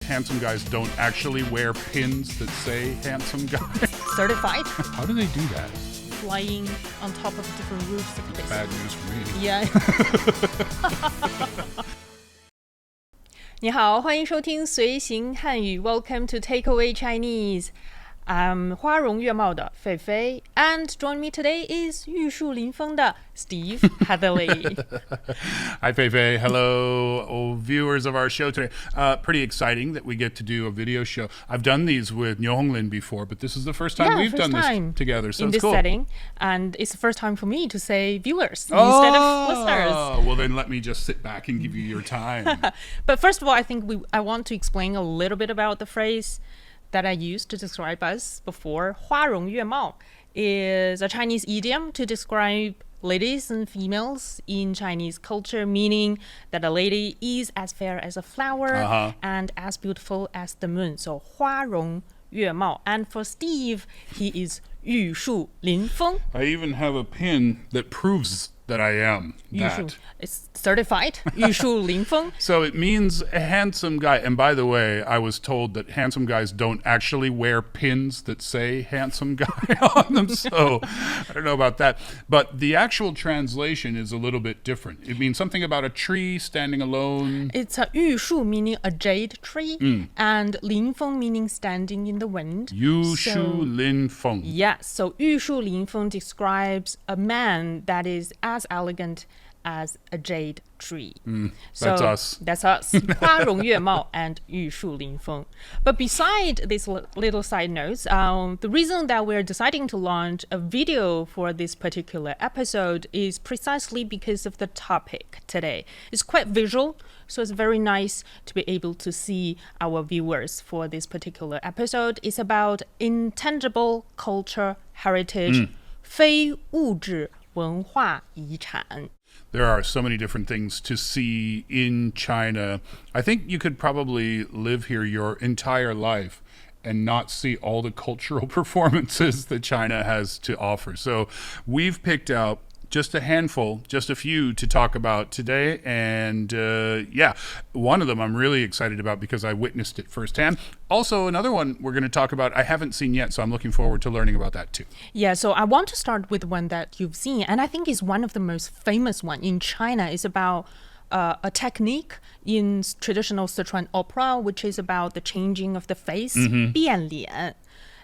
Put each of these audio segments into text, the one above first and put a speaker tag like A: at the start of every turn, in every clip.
A: handsome guys don't actually wear pins that say handsome guy?
B: Certified.
A: How do they do that?
B: Flying on top of different roofs of places.
A: Bad news for me.
B: Yeah. 你好，欢迎收听随行汉语 Welcome to Takeaway Chinese. I'm 花容月貌的菲菲 and join me today is 玉树临风的 Steve Heatherly.
A: Hi, Feifei. Hello, viewers of our show today. Pretty exciting that we get to do a video show. I've done these with Niu Honglin before, but this is the first time we've done this together. So
B: in
A: it's
B: this
A: cool.
B: setting, and it's the first time for me to say viewers instead of listeners.
A: Well, then let me just sit back and give you your time.
B: But first of all, I think I want to explain a little bit about the phrase that I used to describe us before. 花容月貌 is a Chinese idiom to describe ladies and females in Chinese culture, meaning that a lady is as fair as a flower and as beautiful as the moon. So 花容月貌. And for Steve, he is 玉树临风.
A: I even have a pin that proves that I am that.
B: It's certified. 玉树临风.
A: So it means a handsome guy. And by the way, I was told that handsome guys don't actually wear pins that say handsome guy on them. So I don't know about that. But the actual translation is a little bit different. It means something about a tree standing alone.
B: It's a 玉树 meaning a jade tree and 临风 meaning standing in the wind.
A: 玉树临风.
B: Yeah, so 玉树临风 describes a man that is as elegant as a jade tree.
A: That's us.
B: That's us. 花容月貌 and 玉树临风. But beside this little side notes, the reason that we're deciding to launch a video for this particular episode is precisely because of the topic today. It's quite visual, so it's very nice to be able to see our viewers for this particular episode. It's about intangible culture heritage, 非物质文化遗产.
A: There are so many different things to see in China. I think you could probably live here your entire life and not see all the cultural performances that China has to offer. So we've picked out just a handful, just a few to talk about today. And one of them I'm really excited about because I witnessed it firsthand. Also, another one we're going to talk about I haven't seen yet, so I'm looking forward to learning about that too.
B: Yeah, so I want to start with one that you've seen, and I think is one of the most famous one in China. It's about a technique in traditional Sichuan Opera, which is about the changing of the face, 变脸.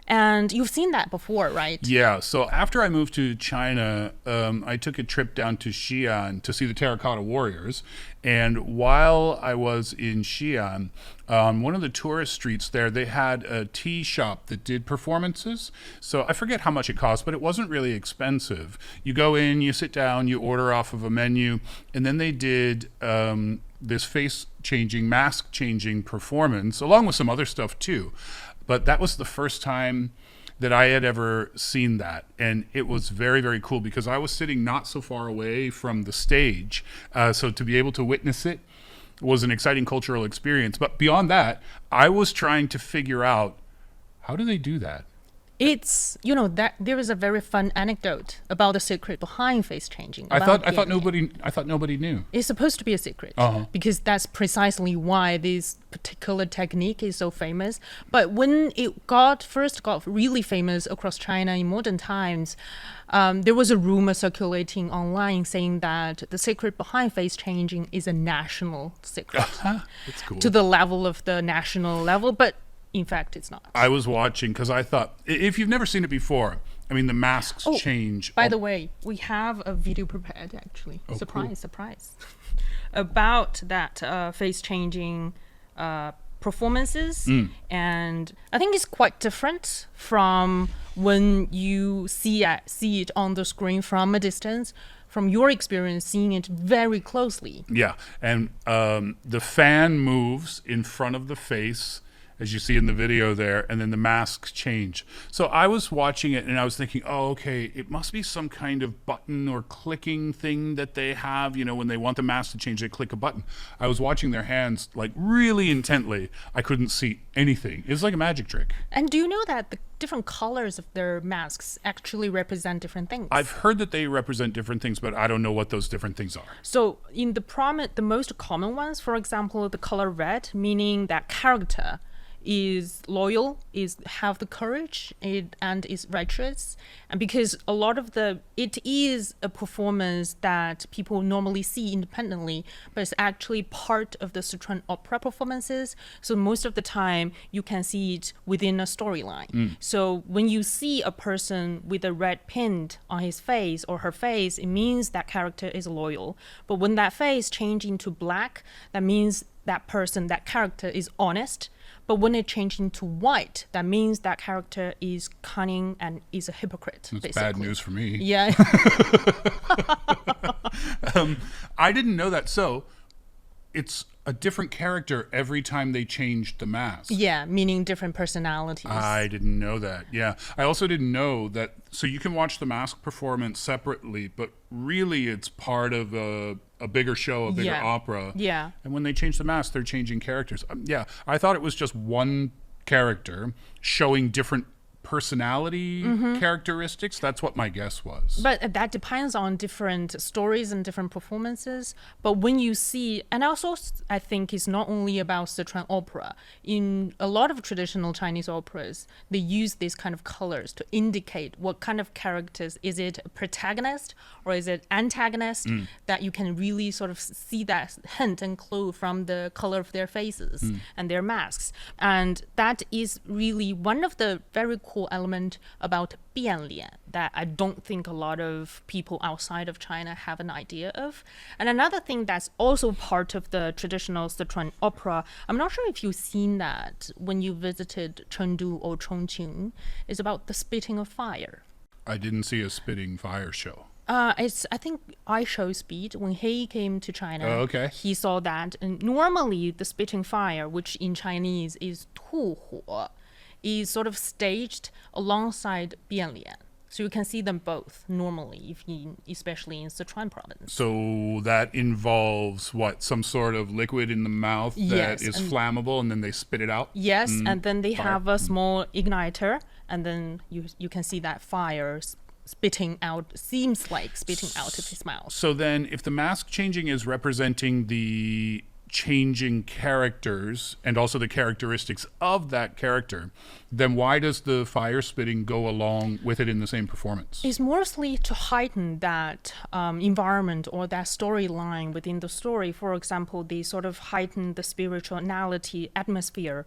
B: And you've seen that before, right?
A: Yeah. So after I moved to China, I took a trip down to Xi'an to see the Terracotta Warriors. And while I was in Xi'an, on one of the tourist streets there, they had a tea shop that did performances. So I forget how much it cost, but it wasn't really expensive. You go in, you sit down, you order off of a menu, and then they did this face-changing, mask-changing performance, along with some other stuff too. But that was the first time that I had ever seen that. And it was very, very cool because I was sitting not so far away from the stage. So to be able to witness it was an exciting cultural experience. But beyond that, I was trying to figure out, how do they do that?
B: It's, that there is a very fun anecdote about the secret behind face changing.
A: I thought nobody knew.
B: It's supposed to be a secret because that's precisely why this particular technique is so famous. But when it first got really famous across China in modern times, there was a rumor circulating online saying that the secret behind face changing is a national secret.
A: That's cool.
B: To the level of the national level, but in fact, it's not.
A: I was watching because I thought, if you've never seen it before, I mean, the masks change.
B: By the way, we have a video prepared, actually. Surprise. About that face-changing performances. And I think it's quite different from when you see it on the screen from a distance, from your experience seeing it very closely.
A: Yeah, and the fan moves in front of the face as you see in the video there, and then the masks change. So I was watching it and I was thinking, oh, okay, it must be some kind of button or clicking thing that they have. You know, when they want the mask to change, they click a button. I was watching their hands like really intently. I couldn't see anything. It was like a magic trick.
B: And do you know that the different colors of their masks actually represent different things?
A: I've heard that they represent different things, but I don't know what those different things are.
B: So in the most common ones, for example, the color red, meaning that character is loyal, have the courage, and is righteous. And because a lot of it is a performance that people normally see independently, but it's actually part of the Sichuan Opera performances. So most of the time you can see it within a storyline. So when you see a person with a red pin on his face or her face, it means that character is loyal. But when that face changes into black, that means that person, that character is honest. But when it changes into white, that means that character is cunning and is a hypocrite.
A: That's
B: basically
A: bad news for me.
B: Yeah.
A: I didn't know that. So it's a different character every time they changed the mask.
B: Yeah, meaning different personalities.
A: I didn't know that. Yeah. I also didn't know that. So you can watch the mask performance separately, but really it's part of a bigger show, a bigger opera.
B: Yeah.
A: And when they change the mask, they're changing characters. Yeah. I thought it was just one character showing different personality characteristics. That's what my guess was.
B: But that depends on different stories and different performances. But when you see, and also I think it's not only about Sichuan opera. In a lot of traditional Chinese operas, they use these kind of colors to indicate what kind of characters. Is it a protagonist or is it antagonist? That you can really sort of see that hint and clue from the color of their faces and their masks. And that is really one of the very cool element about 变脸 that I don't think a lot of people outside of China have an idea of. And another thing that's also part of the traditional Sichuan opera, I'm not sure if you've seen that when you visited Chengdu or Chongqing, is about the spitting of fire.
A: I didn't see a spitting fire show.
B: I think I show speed when he came to China. He saw that, and normally the spitting fire, which in Chinese is 吐火, is sort of staged alongside 变脸. So you can see them both normally, especially in Sichuan province.
A: So that involves what? Some sort of liquid in the mouth that is flammable, and then they spit it out?
B: Yes, and then they have a small igniter, and then you can see that fire seems like spitting out of his mouth.
A: So then if the mask changing is representing the changing characters and also the characteristics of that character, then why does the fire spitting go along with it in the same performance?
B: It's mostly to heighten that environment or that storyline within the story. For example, they sort of heighten the spirituality atmosphere,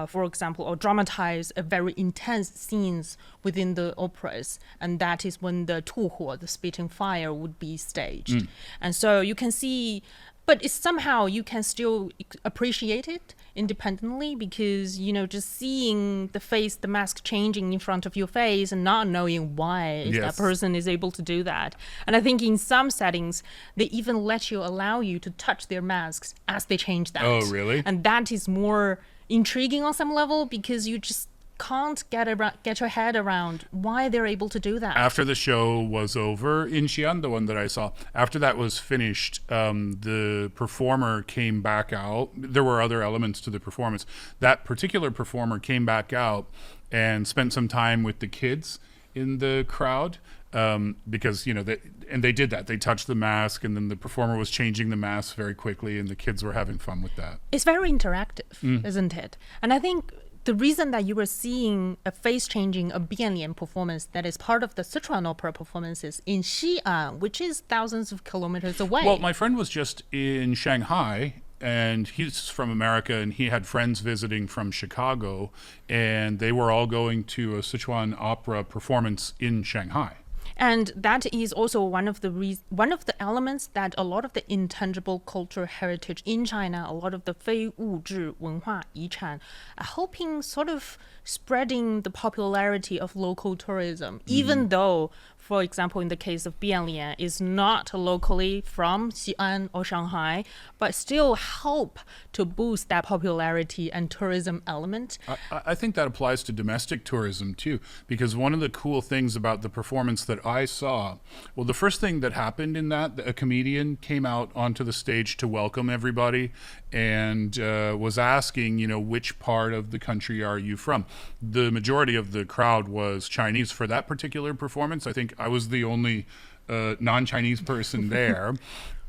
B: for example, or dramatize a very intense scenes within the operas. And that is when the 吐火, the spitting fire, would be staged. And so you can see, but it's somehow you can still appreciate it independently because, just seeing the mask changing in front of your face and not knowing why that person is able to do that. And I think in some settings, they even allow you to touch their masks as they change that.
A: Oh, really?
B: And that is more intriguing on some level because you just can't get your head around why they're able to do that.
A: After the show was over in Xi'an, the one that I saw, after that was finished, the performer came back out. There were other elements to the performance. That particular performer came back out and spent some time with the kids in the crowd because, they did that. They touched the mask, and then the performer was changing the mask very quickly, and the kids were having fun with that.
B: It's very interactive, isn't it? And I think the reason that you were seeing a face-changing, a 变脸 performance that is part of the Sichuan opera performances in Xi'an, which is thousands of kilometers away.
A: Well, my friend was just in Shanghai, and he's from America, and he had friends visiting from Chicago, and they were all going to a Sichuan opera performance in Shanghai.
B: And that is also one of the elements that a lot of the intangible cultural heritage in China, a lot of the 非物质文化遗产, are helping sort of spreading the popularity of local tourism. Even though, for example, in the case of Bian Lian, is not locally from Xi'an or Shanghai, but still help to boost that popularity and tourism element.
A: I think that applies to domestic tourism too, because one of the cool things about the performance that I saw, well, the first thing that happened in that, a comedian came out onto the stage to welcome everybody and was asking, which part of the country are you from? The majority of the crowd was Chinese for that particular performance. I think I was the only non-Chinese person there.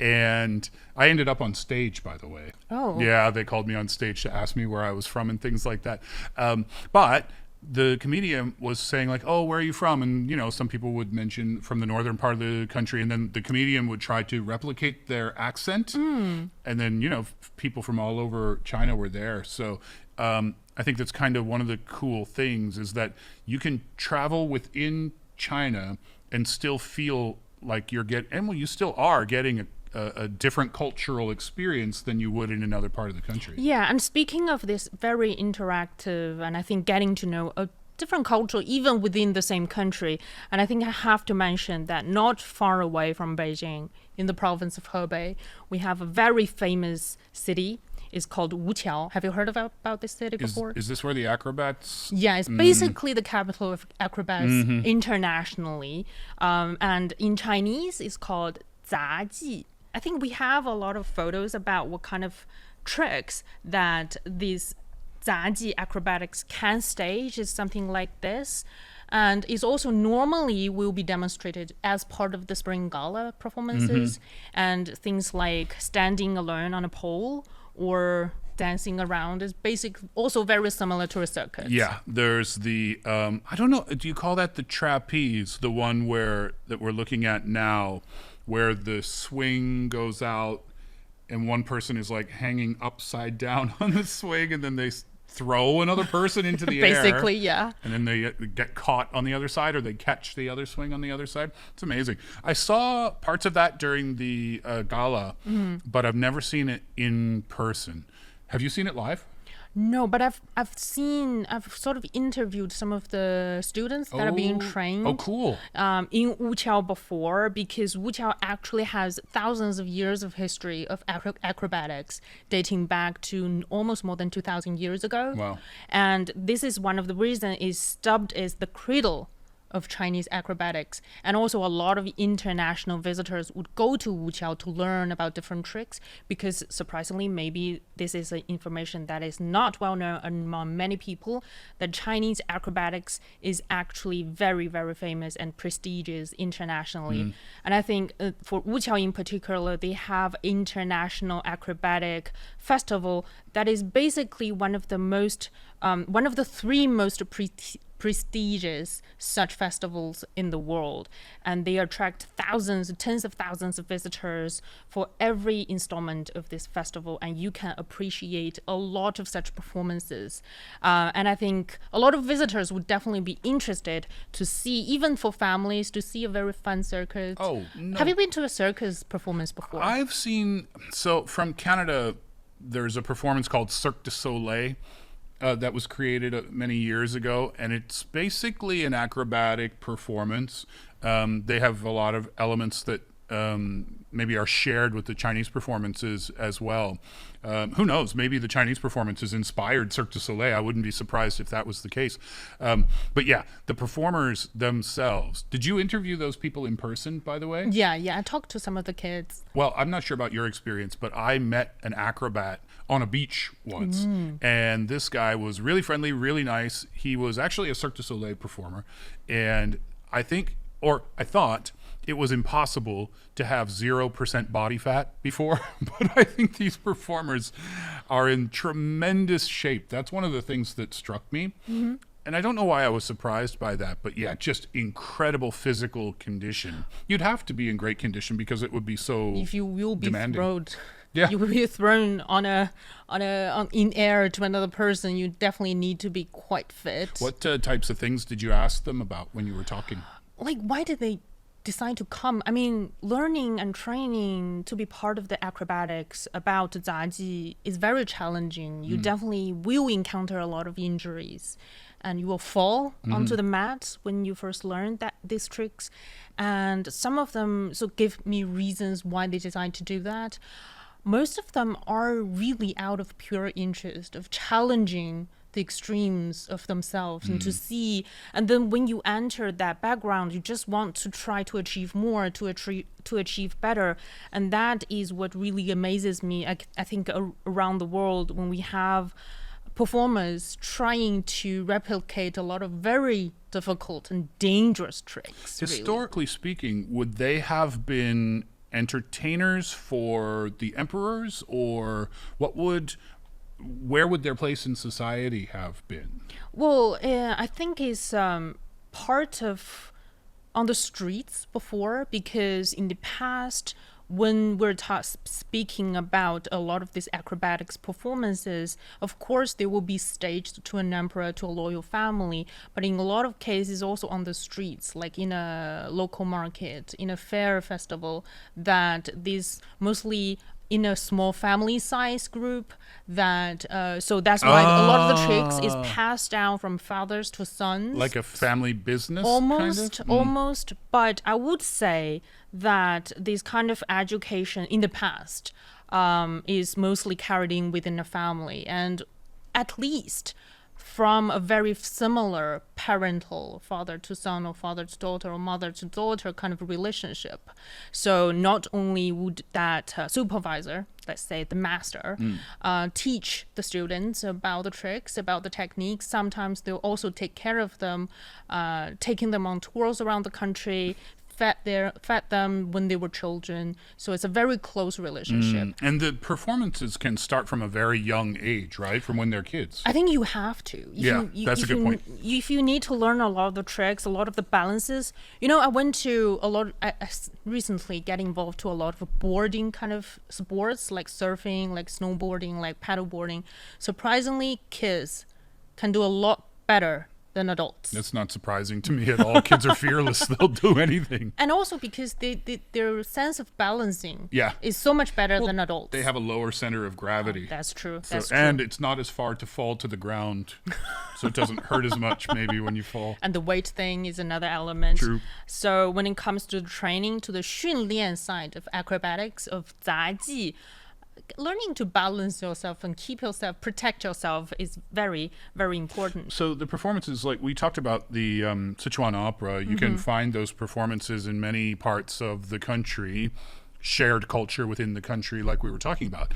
A: And I ended up on stage, by the way.
B: Oh.
A: Yeah, they called me on stage to ask me where I was from and things like that. But the comedian was saying like, oh, where are you from? And, some people would mention from the northern part of the country. And then the comedian would try to replicate their accent. And then, people from all over China were there. So I think that's kind of one of the cool things is that you can travel within China and still feel like you still are getting a different cultural experience than you would in another part of the country.
B: Yeah, and speaking of this very interactive, and I think getting to know a different culture even within the same country, and I think I have to mention that not far away from Beijing, in the province of Hebei, we have a very famous city. It's called Wuqiao. Have you heard about this city before?
A: Is this where the acrobats?
B: Yeah, it's basically the capital of acrobats internationally. And in Chinese, it's called 杂技. I think we have a lot of photos about what kind of tricks that these 杂技 acrobatics can stage is something like this. And it's also normally will be demonstrated as part of the Spring Gala performances. And things like standing alone on a pole or dancing around is also very similar to a circus.
A: Yeah, there's the, I don't know, do you call that the trapeze, the one that we're looking at now, where the swing goes out and one person is like hanging upside down on the swing and then they throw another person into the air.
B: Basically, yeah.
A: And then they get caught on the other side or they catch the other swing on the other side. It's amazing. I saw parts of that during the gala, but I've never seen it in person. Have you seen it live?
B: No, but I've sort of interviewed some of the students that are being trained.
A: Oh, cool.
B: In Wuqiao before, because Wuqiao actually has thousands of years of history of acrobatics dating back to almost more than 2,000 years ago.
A: Wow.
B: And this is one of the reasons is dubbed as the cradle of Chinese acrobatics. And also a lot of international visitors would go to Wuqiao to learn about different tricks because surprisingly, maybe this is information that is not well known among many people, that Chinese acrobatics is actually very, very famous and prestigious internationally. And I think for Wuqiao in particular, they have international acrobatic festival that is basically one of the three most prestigious such festivals in the world, and they attract tens of thousands of visitors for every installment of this festival, and you can appreciate a lot of such performances. And I think a lot of visitors would definitely be interested to see, even for families, to see a very fun circus.
A: Oh, no.
B: Have you been to a circus performance before?
A: I've seen, so from Canada, there's a performance called Cirque du Soleil. That was created many years ago, and it's basically an acrobatic performance. They have a lot of elements that maybe are shared with the Chinese performances as well. Who knows? Maybe the Chinese performances inspired Cirque du Soleil. I wouldn't be surprised if that was the case. But yeah, the performers themselves. Did you interview those people in person, by the way?
B: Yeah. I talked to some of the kids.
A: Well, I'm not sure about your experience, but I met an acrobat on a beach once. And this guy was really friendly, really nice. He was actually a Cirque du Soleil performer. And I thought it was impossible to have 0% body fat before, but I think these performers are in tremendous shape. That's one of the things that struck me. And I don't know why I was surprised by that, but yeah, just incredible physical condition. You'd have to be in great condition because it would be so
B: If you will be
A: demanding.
B: thrown,
A: Yeah.
B: you will be thrown in air to another person. You definitely need to be quite fit.
A: What types of things did you ask them about when you were talking?
B: Like, why did they decide to come, learning and training to be part of the acrobatics about 杂技 is very challenging. You definitely will encounter a lot of injuries, and you will fall onto the mat when you first learn these tricks. And some of them give me reasons why they decide to do that. Most of them are really out of pure interest of challenging the extremes of themselves and to see. And then when you enter that background, you just want to try to achieve more, to achieve better. And that is what really amazes me, I think, around the world, when we have performers trying to replicate a lot of very difficult and dangerous tricks.
A: Historically speaking, would they have been entertainers for the emperors, or where would their place in society have been?
B: Well, I think it's part of on the streets before, because in the past, when we're speaking about a lot of these acrobatics performances, of course, they will be staged to an emperor, to a loyal family. But in a lot of cases, also on the streets, like in a local market, in a fair festival, that these mostly in a small family size group, that so that's why a lot of the tricks is passed down from fathers to sons,
A: like a family business,
B: almost. But I would say that this kind of education in the past is mostly carried in within a family, and at least from a very similar parental, father to son or father to daughter or mother to daughter kind of relationship. So not only would that supervisor, let's say the master, teach the students about the tricks, about the techniques, sometimes they'll also take care of them, taking them on tours around the country, fed them when they were children. So it's a very close relationship.
A: And the performances can start from a very young age, right? From when they're kids.
B: I think you have to.
A: That's a good point.
B: If you need to learn a lot of the tricks, a lot of the balances. I went to I recently get involved to a lot of boarding kind of sports, like surfing, like snowboarding, like paddleboarding. Surprisingly, kids can do a lot better than adults.
A: That's not surprising to me at all. Kids are fearless. They'll do anything.
B: And also because their sense of balancing is so much better than adults.
A: They have a lower center of gravity.
B: That's true.
A: And it's not as far to fall to the ground. So it doesn't hurt as much maybe when you fall.
B: And the weight thing is another element.
A: True.
B: So when it comes to the training, to the 训练 side of acrobatics, of 杂技, learning to balance yourself and protect yourself is very, very important.
A: So the performances, like we talked about the Sichuan Opera, you can find those performances in many parts of the country, shared culture within the country, like we were talking about.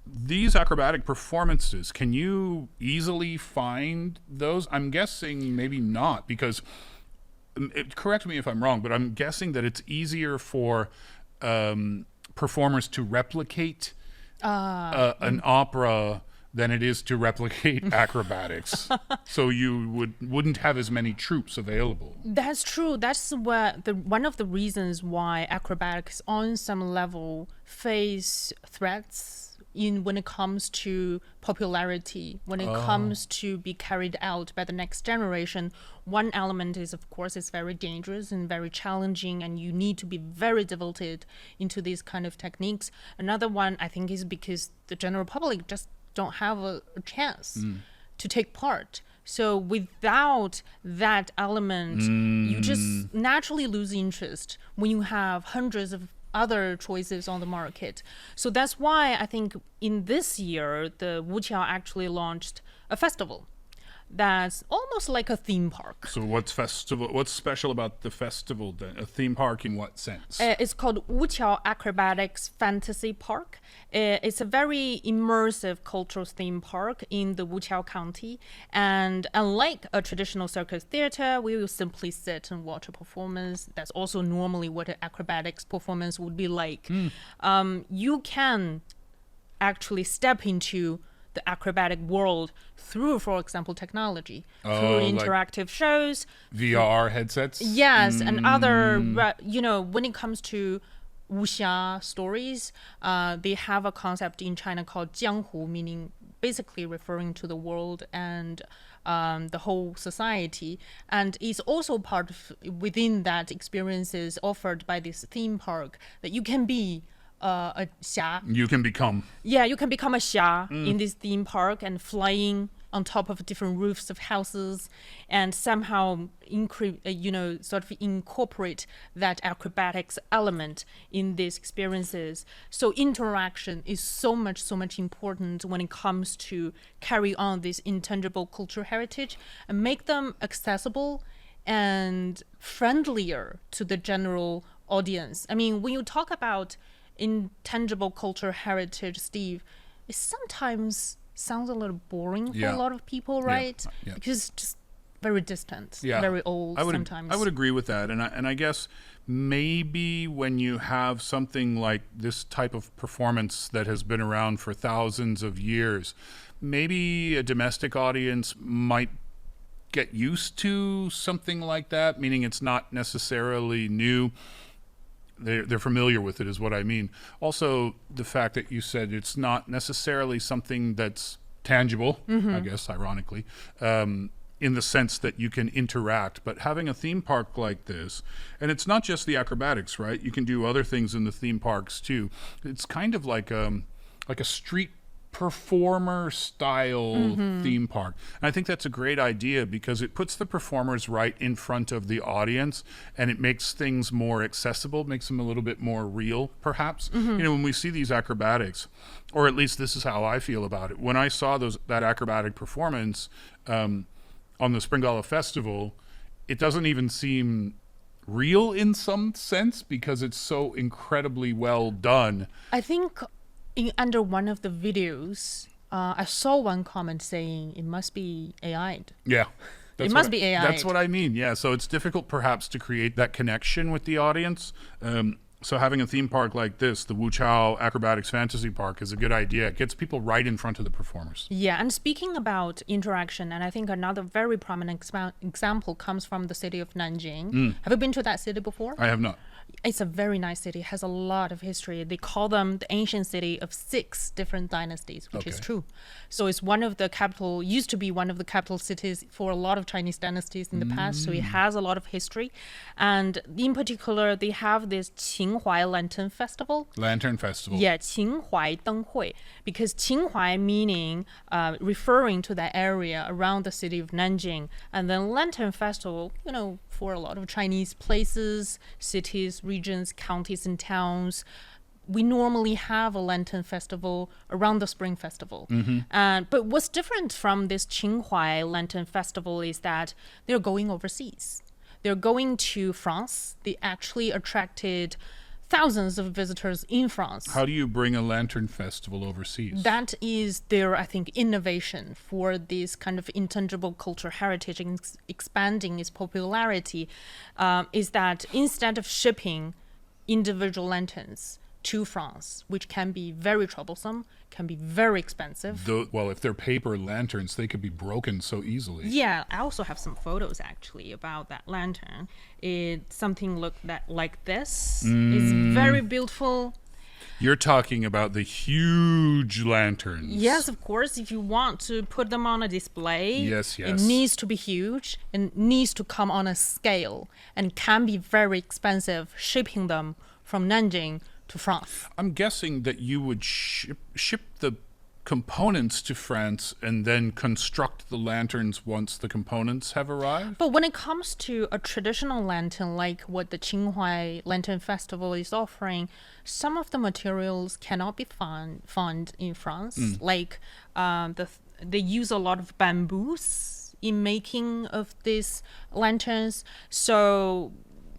A: These acrobatic performances, can you easily find those? I'm guessing maybe not, because, correct me if I'm wrong, but I'm guessing that it's easier for performers to replicate an opera than it is to replicate acrobatics. So you wouldn't have as many troops available.
B: That's true. That's one of the reasons why acrobatics on some level face threats when it comes to popularity, when it comes to be carried out by the next generation. One element is, of course, it's very dangerous and very challenging, and you need to be very devoted into these kind of techniques. Another one, I think, is because the general public just don't have a chance to take part. So without that element, you just naturally lose interest when you have hundreds of other choices on the market. So that's why I think in this year, the Wuqiao actually launched a festival that's almost like a theme park.
A: So what's special about the festival then? A theme park in what sense?
B: It's called Wuqiao Acrobatics Fantasy Park. It's a very immersive cultural theme park in the Wuqiao County. And unlike a traditional circus theater, we will simply sit and watch a performance. That's also normally what an acrobatics performance would be like. You can actually step into the acrobatic world through, for example, technology, through interactive shows,
A: VR headsets.
B: Yes, and other, when it comes to wuxia stories, they have a concept in China called jianghu, meaning basically referring to the world and the whole society. And it's also part of, within that, experiences offered by this theme park that you can be a xia.
A: You can become.
B: Yeah, you can become a xia in this theme park and flying on top of different roofs of houses and somehow sort of incorporate that acrobatics element in these experiences. So interaction is so much important when it comes to carry on this intangible cultural heritage and make them accessible and friendlier to the general audience. I mean, when you talk about intangible cultural heritage, Steve, it sometimes sounds a little boring for a lot of people, right?
A: Yeah.
B: Because it's just very distant, very old sometimes.
A: I would agree with that. And I guess maybe when you have something like this type of performance that has been around for thousands of years, maybe a domestic audience might get used to something like that, meaning it's not necessarily new. They're familiar with it is what I mean. Also, the fact that you said it's not necessarily something that's tangible, I guess, ironically, in the sense that you can interact. But having a theme park like this, and it's not just the acrobatics, right? You can do other things in the theme parks too. It's kind of like a street performer style theme park. And I think that's a great idea because it puts the performers right in front of the audience and it makes things more accessible, makes them a little bit more real, perhaps. When we see these acrobatics, or at least this is how I feel about it. When I saw that acrobatic performance on the Spring Gala Festival, it doesn't even seem real in some sense because it's so incredibly well done.
B: I think under one of the videos, I saw one comment saying it must be AI'd.
A: Yeah.
B: It must be AI'd.
A: That's what I mean, yeah. So it's difficult perhaps to create that connection with the audience. So having a theme park like this, the Wuchao Acrobatics Fantasy Park, is a good idea. It gets people right in front of the performers.
B: Yeah, and speaking about interaction, and I think another very prominent example comes from the city of Nanjing. Have you been to that city before?
A: I have not.
B: It's a very nice city. It has a lot of history. They call them the ancient city of 6 different dynasties, which is true. So it's used to be one of the capital cities for a lot of Chinese dynasties in the past. So it has a lot of history. And in particular, they have this Qinghuai Lantern Festival.
A: Lantern Festival.
B: Yeah, Qinghuai Denghui. Because Qinghuai meaning referring to that area around the city of Nanjing. And then Lantern Festival, for a lot of Chinese places, cities, regions, counties, and towns, we normally have a Lantern Festival around the Spring Festival. But what's different from this Qinghuai Lantern Festival is that they're going overseas. They're going to France. They actually attracted thousands of visitors in France.
A: How do you bring a lantern festival overseas?
B: That is their, I think, innovation for this kind of intangible cultural heritage and expanding its popularity, is that instead of shipping individual lanterns to France, which can be very troublesome, can be very expensive.
A: Well, if they're paper lanterns, they could be broken so easily.
B: Yeah, I also have some photos actually about that lantern. It's something like this. It's very beautiful.
A: You're talking about the huge lanterns.
B: Yes, of course. If you want to put them on a display,
A: yes.
B: It needs to be huge and needs to come on a scale and can be very expensive shipping them from Nanjing to France.
A: I'm guessing that you would ship the components to France and then construct the lanterns once the components have arrived?
B: But when it comes to a traditional lantern like what the Qinghuai Lantern Festival is offering, some of the materials cannot be found in France. Like they use a lot of bamboos in making of these lanterns. So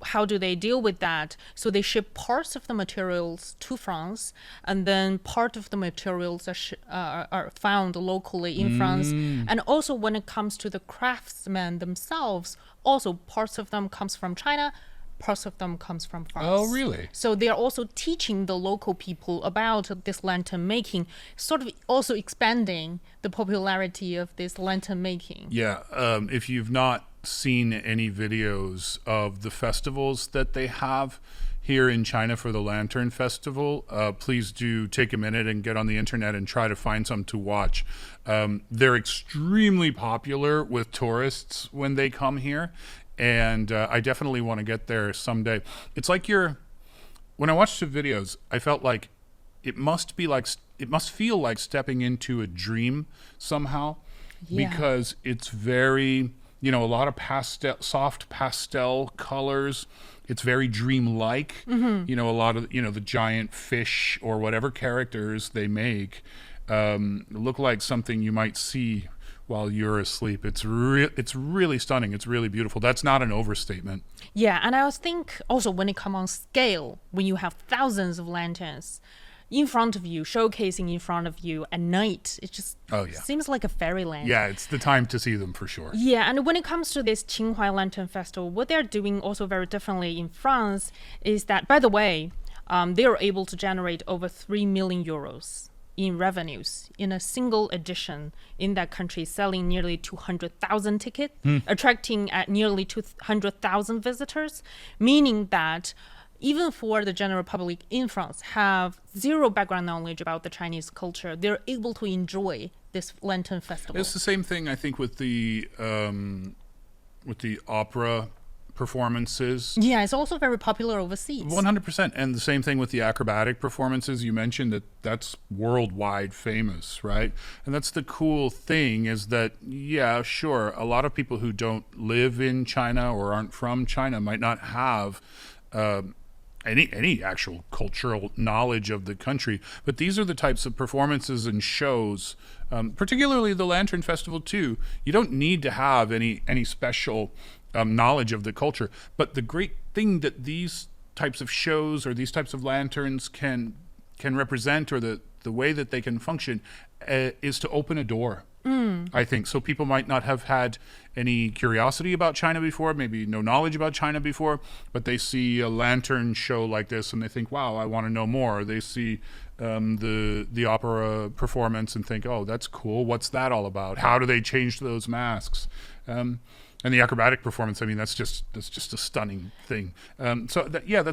B: how do they deal with that? So they ship parts of the materials to France, and then part of the materials are found locally in France. And also when it comes to the craftsmen themselves, also parts of them comes from China, parts of them comes from France.
A: Oh, really?
B: So they are also teaching the local people about this lantern making, sort of also expanding the popularity of this lantern making.
A: Yeah, if you've not seen any videos of the festivals that they have here in China for the Lantern Festival, please do take a minute and get on the internet and try to find some to watch. They're extremely popular with tourists when they come here, and I definitely want to get there someday. It's like when I watched the videos, I felt like it must feel like stepping into a dream somehow, because it's very, a lot of soft pastel colors. It's very dreamlike. A lot of, the giant fish or whatever characters they make look like something you might see while you're asleep. It's really stunning. It's really beautiful. That's not an overstatement.
B: Yeah, and I think also when it comes on scale, when you have thousands of lanterns in front of you, showcasing in front of you at night, it just seems like a fairyland.
A: Yeah, it's the time to see them for sure.
B: Yeah, and when it comes to this Qinghai Lantern Festival, what they're doing also very differently in France is that, by the way, they are able to generate over 3 million euros in revenues in a single edition in that country, selling nearly 200,000 tickets, attracting at nearly 200,000 visitors, meaning that even for the general public in France have zero background knowledge about the Chinese culture, they're able to enjoy this Lantern Festival.
A: It's the same thing, I think, with the opera performances.
B: Yeah, it's also very popular overseas.
A: 100%. And the same thing with the acrobatic performances. You mentioned that's worldwide famous, right? And that's the cool thing, is that, yeah, sure, a lot of people who don't live in China or aren't from China might not have any actual cultural knowledge of the country, but these are the types of performances and shows, particularly the Lantern Festival too. You don't need to have any special knowledge of the culture, but the great thing that these types of shows or these types of lanterns can represent, or the way that they can function, is to open a door. I think so. People might not have had any curiosity about China before, maybe no knowledge about China before, but they see a lantern show like this and they think, wow, I want to know more. They see the opera performance and think, oh, that's cool. What's that all about? How do they change those masks? And the acrobatic performance, I mean, that's just a stunning thing. That's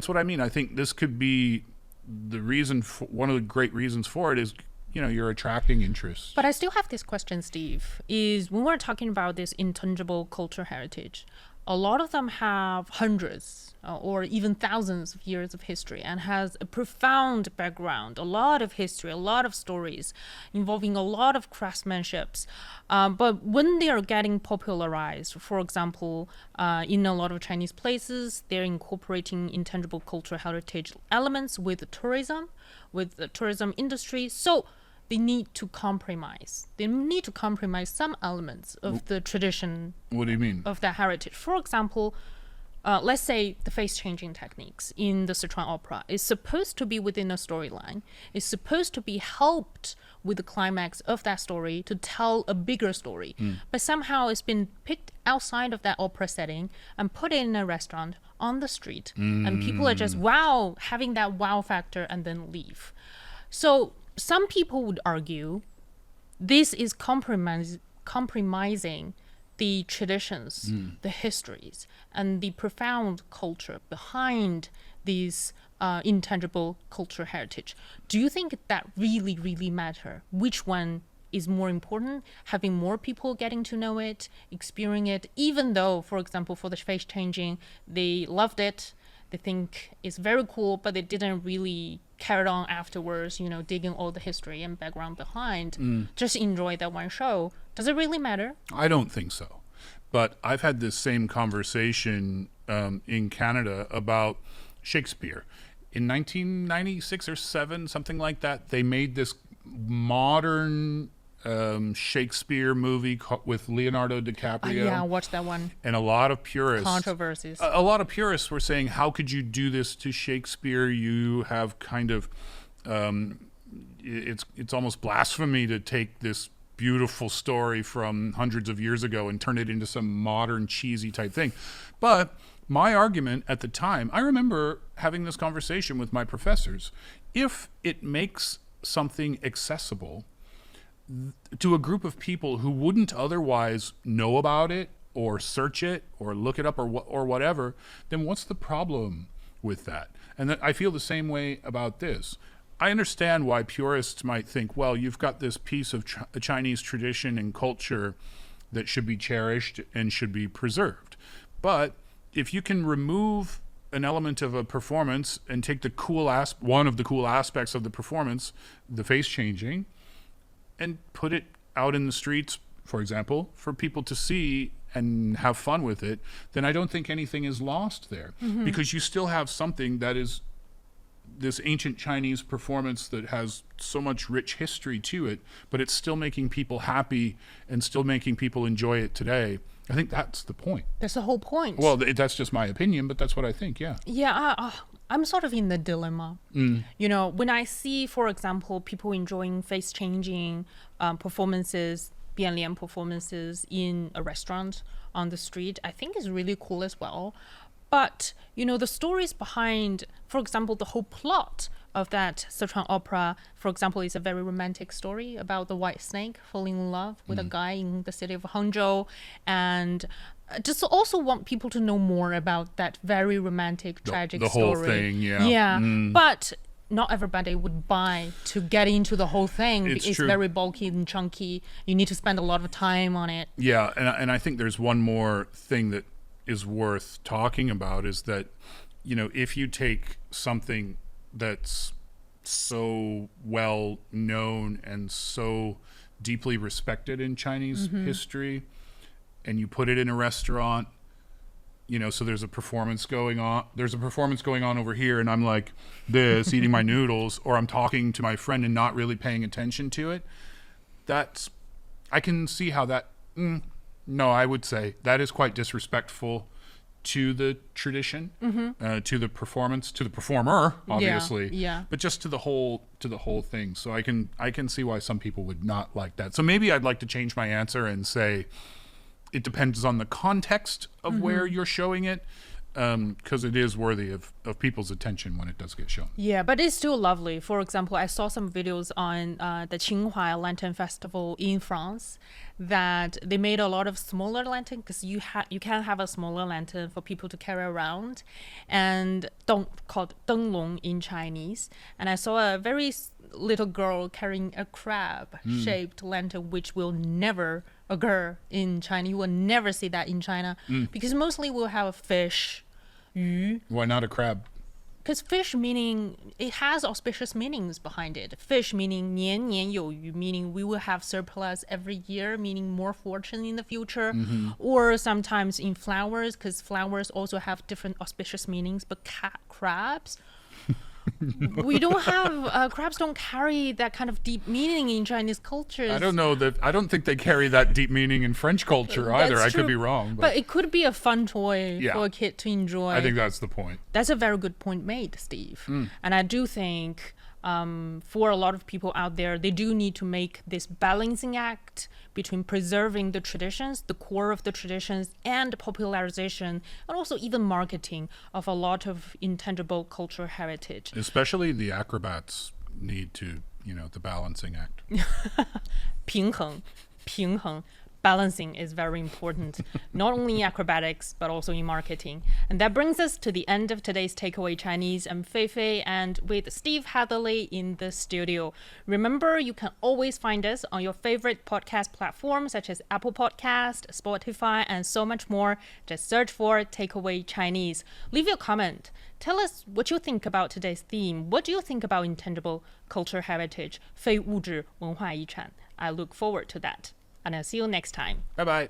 A: what I mean. I think this could be the reason. One of the great reasons for it is, you're attracting interest.
B: But I still have this question, Steve, is when we're talking about this intangible cultural heritage, a lot of them have hundreds or even thousands of years of history and has a profound background, a lot of history, a lot of stories involving a lot of craftsmanships. But when they are getting popularized, for example, in a lot of Chinese places, they're incorporating intangible cultural heritage elements with the tourism industry. So they need to compromise. They need to compromise some elements of the tradition.
A: What do you mean?
B: Of that heritage. For example, let's say the face-changing techniques in the Sichuan Opera is supposed to be within a storyline. It's supposed to be helped with the climax of that story to tell a bigger story. But somehow it's been picked outside of that opera setting and put it in a restaurant on the street. And people are just, wow, having that wow factor and then leave. So some people would argue this is compromising the traditions, the histories, and the profound culture behind these intangible cultural heritage. Do you think that really, really matter? Which one is more important? Having more people getting to know it, experiencing it, even though, for example, for the face changing, they loved it, they think it's very cool, but they didn't really carry on afterwards, digging all the history and background behind, just enjoy that one show. Does it really matter?
A: I don't think so. But I've had this same conversation in Canada about Shakespeare. In 1996 or 7, something like that, they made this modern Shakespeare movie with Leonardo DiCaprio.
B: Yeah, I watched that one.
A: And a lot of purists.
B: Controversies.
A: A lot of purists were saying, how could you do this to Shakespeare? You have kind of, it's almost blasphemy to take this beautiful story from hundreds of years ago and turn it into some modern cheesy type thing. But my argument at the time, I remember having this conversation with my professors. If it makes something accessible to a group of people who wouldn't otherwise know about it or search it or look it up or whatever, then what's the problem with that. And I feel the same way about this. I understand why purists might think, well, you've got this piece of Chinese tradition and culture that should be cherished and should be preserved. But if you can remove an element of a performance and take the one of the cool aspects of the performance, the face changing, and put it out in the streets, for example, for people to see and have fun with it, then I don't think anything is lost there. Because you still have something that is this ancient Chinese performance that has so much rich history to it, but it's still making people happy and still making people enjoy it today. I think that's the point.
B: That's the whole point.
A: Well, that's just my opinion, but that's what I think, yeah.
B: Yeah, I'm sort of in the dilemma. You know, when I see, for example, people enjoying face-changing performances, 变脸 performances in a restaurant on the street, I think is really cool as well. But, you know, the stories behind, for example, the whole plot of that Sichuan Opera, for example, is a very romantic story about the white snake falling in love with a guy in the city of Hangzhou. And just also want people to know more about that very romantic, tragic
A: the
B: story.
A: The whole thing, yeah.
B: Yeah, but not everybody would buy to get into the whole thing. It's
A: true.
B: Very bulky and chunky. You need to spend a lot of time on it.
A: Yeah, and I think there's one more thing that is worth talking about is that, you know, if you take something that's so well known and so deeply respected in Chinese history and you put it in a restaurant, you know, so there's a performance going on over here and I'm like this eating my noodles, or I'm talking to my friend and not really paying attention to it, I can see how that no, I would say that is quite disrespectful to the tradition, to the performance, to the performer, obviously, but just to the whole thing. So I can see why some people would not like that. So maybe I'd like to change my answer and say it depends on the context of where you're showing it, because it is worthy of people's attention when it does get shown.
B: Yeah, but it's still lovely. For example, I saw some videos on the Qinghua Lantern Festival in France that they made a lot of smaller lantern, because you can have a smaller lantern for people to carry around, and called 灯笼 in Chinese. And I saw a very little girl carrying a crab-shaped lantern, which will never occur in China. You will never see that in China, because mostly we'll have a fish, 鱼.
A: Why not a crab?
B: Because fish meaning, it has auspicious meanings behind it. Fish meaning 年年有余, meaning we will have surplus every year, meaning more fortune in the future. Or sometimes in flowers, because flowers also have different auspicious meanings. But crabs, we don't have, crabs don't carry that kind of deep meaning in Chinese cultures.
A: I don't think they carry that deep meaning in French culture either. I could be wrong.
B: But it could be a fun toy for a kid to enjoy.
A: I think that's the point.
B: That's a very good point made, Steve. And I do think for a lot of people out there, they do need to make this balancing act between preserving the traditions, the core of the traditions, and popularization, and also even marketing of a lot of intangible cultural heritage.
A: Especially the acrobats need to, the balancing act.
B: 平衡. Balancing is very important, not only in acrobatics, but also in marketing. And that brings us to the end of today's Takeaway Chinese. I'm Fei Fei, and with Steve Hatherley in the studio. Remember, you can always find us on your favorite podcast platforms, such as Apple Podcast, Spotify, and so much more. Just search for Takeaway Chinese. Leave your comment. Tell us what you think about today's theme. What do you think about intangible cultural heritage, 非物质文化遗产? I look forward to that. And I'll see you next time.
A: Bye-bye.